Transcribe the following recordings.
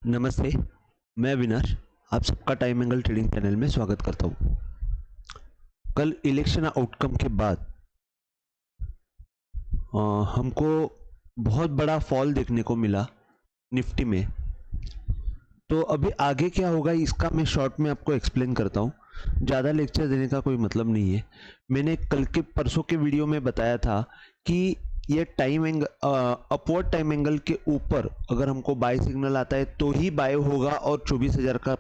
नमस्ते, मैं अविनाश आप सबका टाइम एंगल ट्रेडिंग चैनल में स्वागत करता हूँ। कल इलेक्शन आउटकम के बाद हमको बहुत बड़ा फॉल देखने को मिला निफ्टी में। तो अभी आगे क्या होगा इसका मैं शॉर्ट में आपको एक्सप्लेन करता हूँ। ज़्यादा लेक्चर देने का कोई मतलब नहीं है। मैंने कल के परसों के वीडियो में बताया था कि ये time angle upward time angle के ऊपर अगर हमको बाय सिग्नल आता है तो ही बाय होगा और 24,000 का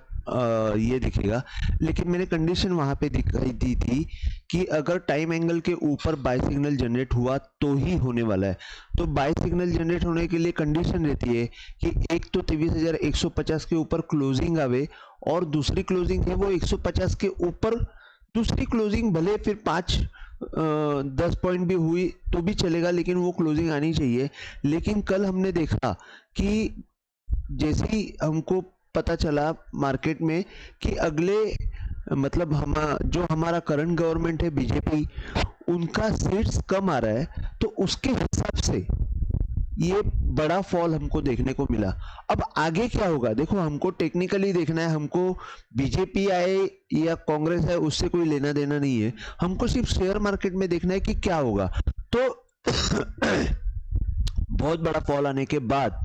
ये दिखेगा। लेकिन मैंने कंडीशन वहां पे दिखाई दी थी कि अगर टाइम एंगल के ऊपर बाय सिग्नल जनरेट हुआ तो ही होने वाला है। तो बाय सिग्नल जनरेट होने के लिए कंडीशन रहती है कि एक तो 23,150 के ऊपर क्लोजिंग आवे और दूसरी क्लोजिंग है वो 150 के ऊपर। दूसरी क्लोजिंग भले फिर 10 पॉइंट भी हुई तो भी चलेगा, लेकिन वो क्लोजिंग आनी चाहिए। लेकिन कल हमने देखा कि जैसे ही हमको पता चला मार्केट में कि अगले मतलब जो हमारा करंट गवर्नमेंट है बीजेपी, उनका सीट्स कम आ रहा है, तो उसके हिसाब से ये बड़ा फॉल हमको देखने को मिला। अब आगे क्या होगा देखो, हमको टेक्निकली देखना है। हमको बीजेपी आए या कांग्रेस आए उससे कोई लेना देना नहीं है। हमको सिर्फ शेयर मार्केट में देखना है कि क्या होगा। तो बहुत बड़ा फॉल आने के बाद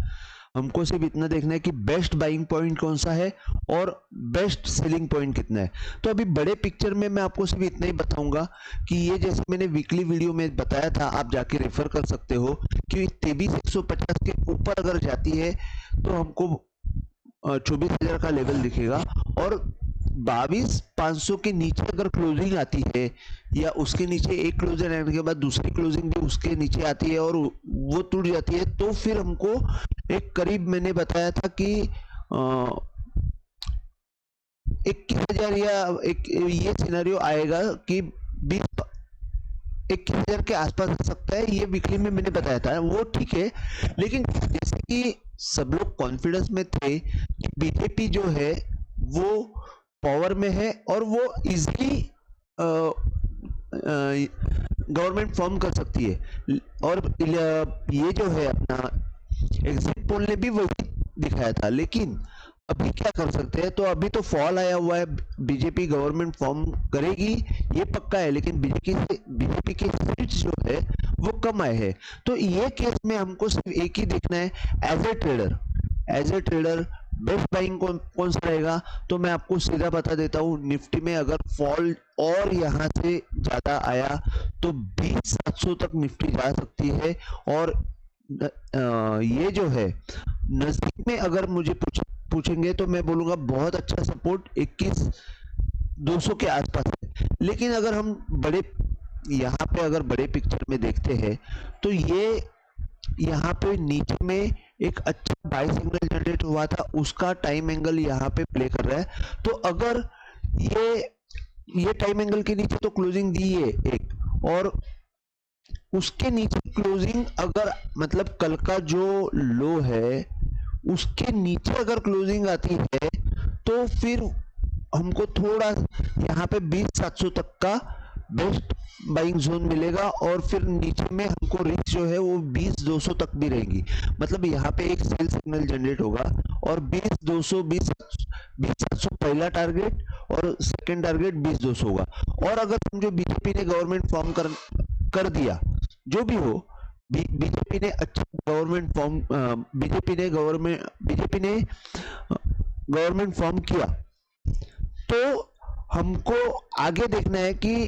हमको सिर्फ इतना देखना है कि बेस्ट बाइंग पॉइंट कौन सा है और बेस्ट सेलिंग पॉइंट कितना है। तो अभी बड़े पिक्चर में मैं आपको सिर्फ इतना ही बताऊंगा कि ये जैसे मैंने वीकली वीडियो में बताया था, आप जाके रेफर कर सकते हो कि 23,150 के ऊपर अगर जाती है तो हमको 24,000 का लेवल दिखेगा, और 22,500 के नीचे अगर क्लोजिंग आती है या उसके नीचे एक क्लोजर आने के बाद दूसरी क्लोजिंग भी उसके नीचे आती है और वो टूट जाती है, तो फिर हमको एक करीब मैंने बताया था कि 21,000 या एक ये सिनेरियो आएगा कि 21,000 के आसपास आ सकता है। ये वीकली में मैंने बताया था, वो ठीक है। लेकिन जैसे कि सब लोग कॉन्फिडेंस में थे कि बीजेपी जो है वो पावर में है और वो इजीली गवर्नमेंट फॉर्म कर सकती है, और ये जो है अपना एग्जिट पोल ने भी वही दिखाया था। लेकिन अभी क्या कर सकते हैं, तो अभी तो फॉल आया हुआ है, बीजेपी गवर्नमेंट फॉर्म करेगी ये पक्का है, लेकिन बीजेपी के सीट्स जो है वो कम आए हैं। तो ये केस में हमको सिर्फ एक ही देखना है, as a trader best buying कौन सा रहेगा। तो मैं आपको सीधा बता देता हूँ, निफ्टी में अगर फॉल और यहाँ से ज्यादा आया तो 20,700 तक निफ्टी जा सकती है। और ये जो है नजदीक में अगर मुझे पूछेंगे तो मैं बोलूंगा बहुत अच्छा सपोर्ट 21,200 के आसपास है। लेकिन अगर हम यहाँ पे अगर बड़े पिक्चर में देखते हैं तो ये यहाँ पे नीचे में एक अच्छा बाय सिग्नल जनरेट हुआ था, उसका टाइम एंगल यहाँ पे प्ले कर रहा है। तो अगर ये टाइम एंगल के नीचे तो क्लोजिंग दी है एक, और उसके नीचे क्लोजिंग अगर मतलब कल का जो लो है उसके नीचे अगर क्लोजिंग आती है तो फिर हमको थोड़ा यहाँ पे 20,700 तक का बेस्ट बाइंग जोन मिलेगा, और फिर नीचे में हमको रिस्क जो है वो 20,200 तक भी रहेगी। मतलब यहाँ पे एक सेल सिग्नल जनरेट होगा और 20,200 20,700 पहला टारगेट और सेकंड टारगेट 20,200 होगा। और अगर समझो बीजेपी ने गवर्नमेंट फॉर्म कर दिया, जो भी हो, बीजेपी ने अच्छा गवर्नमेंट फॉर्म बीजेपी ने गवर्नमेंट फॉर्म किया, तो हमको आगे देखना है कि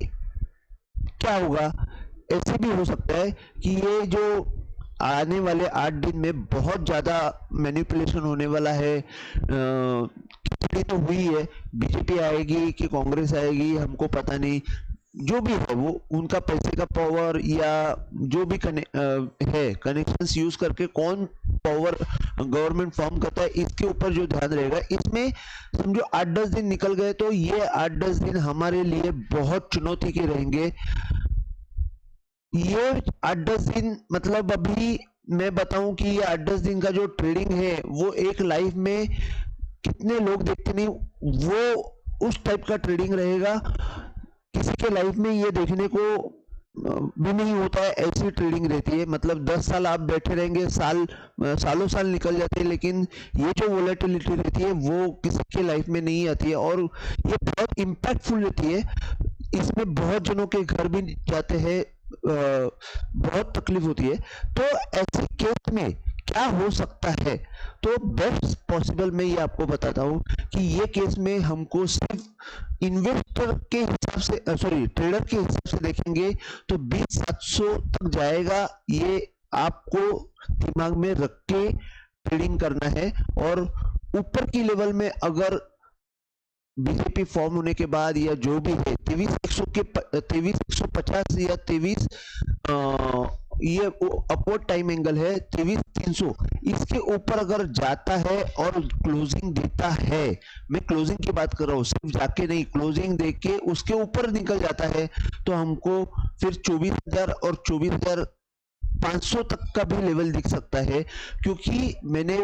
क्या होगा। ऐसे भी हो सकता है कि ये जो आने वाले 8 दिन में बहुत ज्यादा मैनिपुलेशन होने वाला है। खिचड़ी तो हुई है, बीजेपी आएगी कि कांग्रेस आएगी हमको पता नहीं। जो भी है वो उनका पैसे का पावर या जो भी है कनेक्शंस यूज करके कौन पावर गवर्नमेंट फॉर्म करता है, इसके ऊपर जो ध्यान रहेगा। इसमें समझो 8-10 दिन निकल गए तो ये 8-10 दिन हमारे लिए बहुत चुनौती के रहेंगे। ये 8-10 दिन मतलब अभी मैं बताऊं कि ये 8-10 दिन का जो ट्रेडिंग है वो एक लाइफ में कितने लोग देखते नहीं, वो उस टाइप का ट्रेडिंग रहेगा। किसी के लाइफ में ये देखने को भी नहीं होता है, ऐसी ट्रेडिंग रहती है। मतलब 10 साल आप बैठे रहेंगे, सालों साल निकल जाते हैं, लेकिन ये जो वोलेटिलिटी रहती है वो किसी के लाइफ में नहीं आती है और ये बहुत इम्पैक्टफुल रहती है। इसमें बहुत जनों के घर भी जाते हैं, बहुत तकलीफ होती है। तो ऐसे केस में क्या हो सकता है, तो बेस्ट पॉसिबल मैं ये आपको बताता हूँ कि ये केस में हमको सिर्फ इन्वेस्टर के हिसाब से, सॉरी ट्रेडर के हिसाब से देखेंगे तो 20,700 तक जाएगा। ये आपको दिमाग में रख के ट्रेडिंग करना है। और ऊपर की लेवल में अगर बीजेपी फॉर्म होने के बाद या जो भी है 23,150 या 23 ये अपवर्ड टाइम एंगल है 23,300, इसके ऊपर अगर जाता है और क्लोजिंग देता है, मैं क्लोजिंग की बात कर रहा हूँ, सिर्फ जाके नहीं, क्लोजिंग देके उसके ऊपर निकल जाता है, तो हमको फिर 24,000 और 24,500 तक का भी लेवल दिख सकता है। क्योंकि मैंने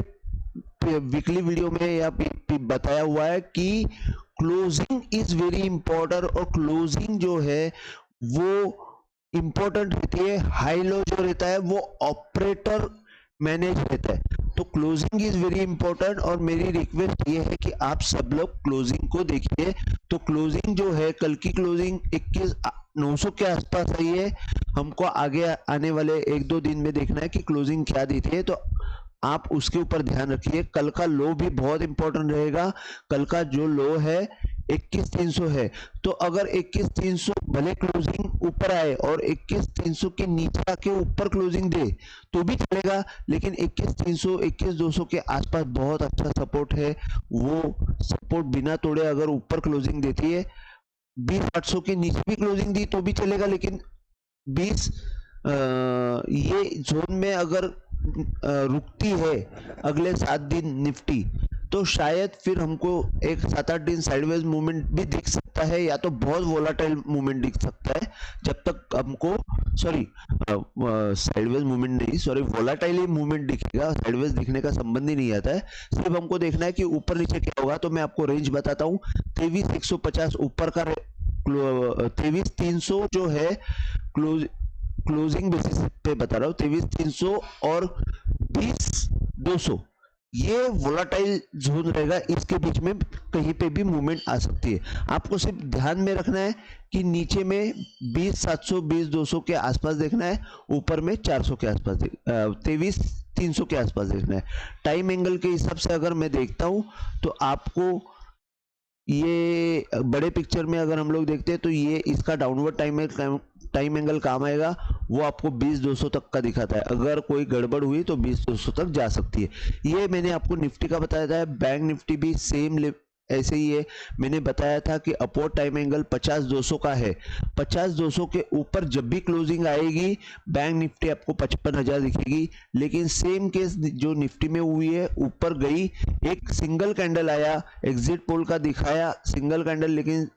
वीकली वीडियो में या बताया हुआ है कि क्लोजिंग इज वेरी इंपॉर्टेंट, और क्लोजिंग जो है वो इंपॉर्टेंट रहती है। हाई लो जो रहता है वो ऑपरेटर मैनेज रहता है, तो क्लोजिंग इज वेरी इंपॉर्टेंट। और मेरी रिक्वेस्ट ये है कि आप सब लोग क्लोजिंग को देखिए। तो क्लोजिंग जो है, कल की क्लोजिंग 21,900 के आसपास आई है। हमको आगे आने वाले 1-2 दिन में देखना है कि क्लोजिंग क्या दी थी, तो आप उसके ऊपर ध्यान रखिए। कल का लो भी बहुत इंपॉर्टेंट रहेगा। कल का जो लो है 21,300 है, तो अगर 21,300 भले क्लोजिंग ऊपर आए और 21,300 के नीचे आके ऊपर क्लोजिंग दे तो भी चलेगा, लेकिन 21,300 21,200 के आसपास बहुत अच्छा सपोर्ट है। वो सपोर्ट बिना तोड़े अगर ऊपर क्लोजिंग देती है, 20,800 के नीचे भी क्लोजिंग दी तो भी चलेगा, लेकिन 20 ये जोन में अगर रुकती है अगले 7 दिन निफ्टी, तो शायद फिर हमको एक 7-8 दिन साइडवेज मूवमेंट भी दिख सकता है, या तो बहुत वोलाटाइल मूवमेंट दिख सकता है। जब तक हमको, सॉरी साइडवेज मूवमेंट नहीं, सॉरी वोलाटाइल ही मूवमेंट दिखेगा, साइडवेज दिखने का संबंध ही नहीं आता है। सिर्फ हमको देखना है कि ऊपर नीचे क्या होगा। तो मैं आपको रेंज बताता हूँ, 23,150 ऊपर का, 23,300 जो है क्लोजिंग बेसिस पे बता रहा हूँ, 23,300 और 20,200 ये वोलाटाइल जोन रहेगा। इसके बीच में कहीं पे भी मूवमेंट आ सकती है। आपको सिर्फ ध्यान में रखना है कि नीचे में 20,700 20,200 के आसपास देखना है, ऊपर में 400 के आसपास 23,300 के आसपास देखना है। टाइम एंगल के हिसाब से अगर मैं देखता हूं तो आपको ये बड़े पिक्चर में अगर हम लोग देखते हैं तो ये इसका डाउनवर्ड टाइम एंगल काम आएगा, वो आपको 20,200 तक का दिखाता है। अगर कोई गड़बड़ हुई तो 20,200 तक जा सकती है। ये मैंने आपको निफ्टी का बताया था। बैंक निफ्टी भी सेम ऐसे ही है। मैंने बताया था कि अपवर्ड टाइम एंगल 50,200 का है। 50,200 के ऊपर जब भी क्लोजिंग आएगी, बैंक निफ्टी आपको 55,000 दिखेगी। लेकिन सेम केस जो निफ्टी में हुई है, ऊपर गई, एक सिंगल कैंडल आया, एग्जिट पोल का दिखाया सिंगल कैंडल, लेकिन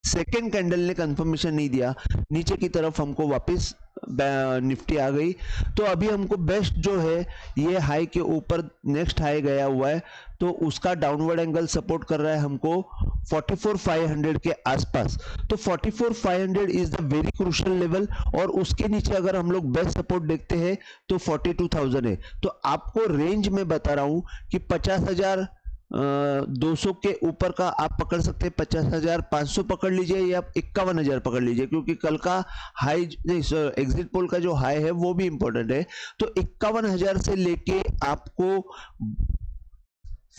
सेकेंड कैंडल ने कंफर्मेशन नहीं दिया, नीचे की तरफ हमको वापस निफ्टी आ गई। तो अभी हमको बेस्ट जो है, ये हाई के ऊपर नेक्स्ट हाई गया हुआ है, तो उसका डाउनवर्ड एंगल सपोर्ट कर रहा है हमको 44,500 के आसपास। तो 44,500 is the very crucial level, और उसके नीचे अगर हम लोग बेस्ट सपोर्ट देखते हैं तो 42,000 है। तो आपको रेंज में बता रहा हूं कि 50,200 के ऊपर का आप पकड़ सकते हैं, 50,500 पकड़ लीजिए या 51,000 पकड़ लीजिए, क्योंकि कल का हाई, एग्जिट पोल का जो हाई है वो भी इंपॉर्टेंट है। तो 51,000 से लेके आपको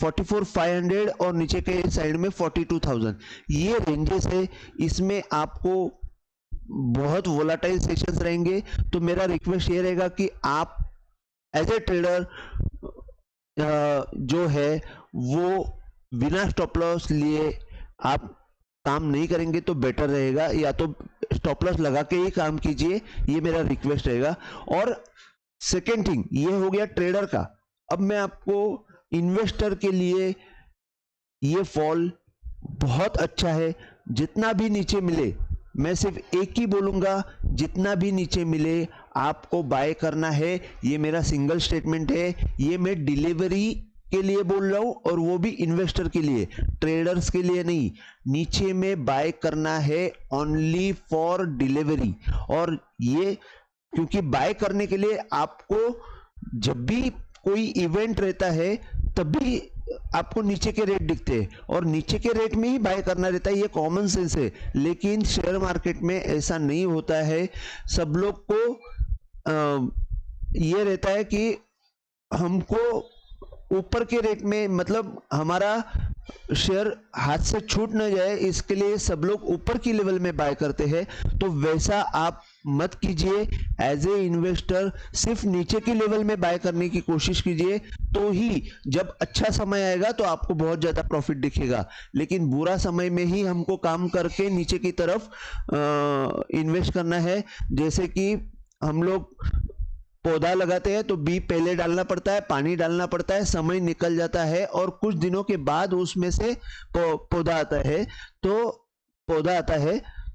44,500 और नीचे के साइड में 42,000, ये रेंजेस है। इसमें आपको बहुत वोलाटाइल सेशंस रहेंगे। तो मेरा रिक्वेस्ट ये रहेगा कि आप एज ए ट्रेडर जो है वो बिना स्टॉप लॉस लिए आप काम नहीं करेंगे तो बेटर रहेगा, या तो स्टॉप लॉस लगा के ही काम कीजिए, ये मेरा रिक्वेस्ट रहेगा। और सेकेंड थिंग, ये हो गया ट्रेडर का। अब मैं आपको इन्वेस्टर के लिए, ये फॉल बहुत अच्छा है। जितना भी नीचे मिले, मैं सिर्फ एक ही बोलूंगा, जितना भी नीचे मिले आपको बाय करना है। ये मेरा सिंगल स्टेटमेंट है। ये मैं डिलीवरी के लिए बोल रहा हूं, और वो भी इन्वेस्टर के लिए, ट्रेडर्स के लिए नहीं। नीचे में बाय करना है ओनली फॉर डिलीवरी। और ये क्योंकि बाय करने के लिए आपको जब भी कोई इवेंट रहता है तभी आपको नीचे के रेट दिखते हैं, और नीचे के रेट में ही बाय करना रहता है, ये कॉमन सेंस है। लेकिन शेयर मार्केट में ऐसा नहीं होता है। सब लोग को ये रहता है कि हमको ऊपर के रेट में, मतलब हमारा शेयर हाथ से छूट न जाए, इसके लिए सब लोग ऊपर की लेवल में बाय करते हैं। तो वैसा आप मत कीजिए। एज ए इन्वेस्टर सिर्फ नीचे की लेवल में बाय करने की कोशिश कीजिए, तो ही जब अच्छा समय आएगा तो आपको बहुत ज्यादा प्रॉफिट दिखेगा। लेकिन बुरा समय में ही हमको काम करके नीचे की तरफ इन्वेस्ट करना है। जैसे कि हम लोग पौधा लगाते हैं तो बीज पहले डालना पड़ता है, पानी डालना पड़ता है, समय निकल जाता है और कुछ दिनों के बाद उसमें से पौधा आता है। तो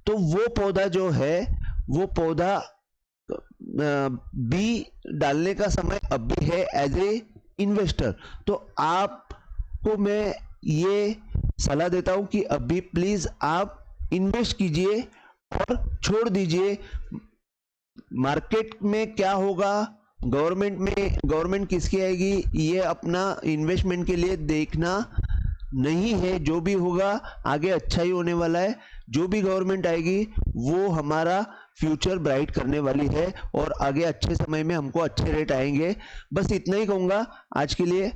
वो पौधा जो है, वो पौधा बी डालने का समय अब भी है एज ए इन्वेस्टर। तो आपको मैं ये सलाह देता हूं कि अभी प्लीज आप इन्वेस्ट कीजिए और छोड़ दीजिए मार्केट में क्या होगा, गवर्नमेंट किसकी आएगी, ये अपना इन्वेस्टमेंट के लिए देखना नहीं है। जो भी होगा आगे अच्छा ही होने वाला है। जो भी गवर्नमेंट आएगी वो हमारा फ्यूचर ब्राइट करने वाली है, और आगे अच्छे समय में हमको अच्छे रेट आएंगे। बस इतना ही कहूंगा आज के लिए।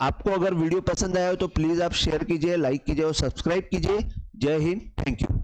आपको अगर वीडियो पसंद आया हो तो प्लीज आप शेयर कीजिए, लाइक कीजिए और सब्सक्राइब कीजिए। जय हिंद, थैंक यू।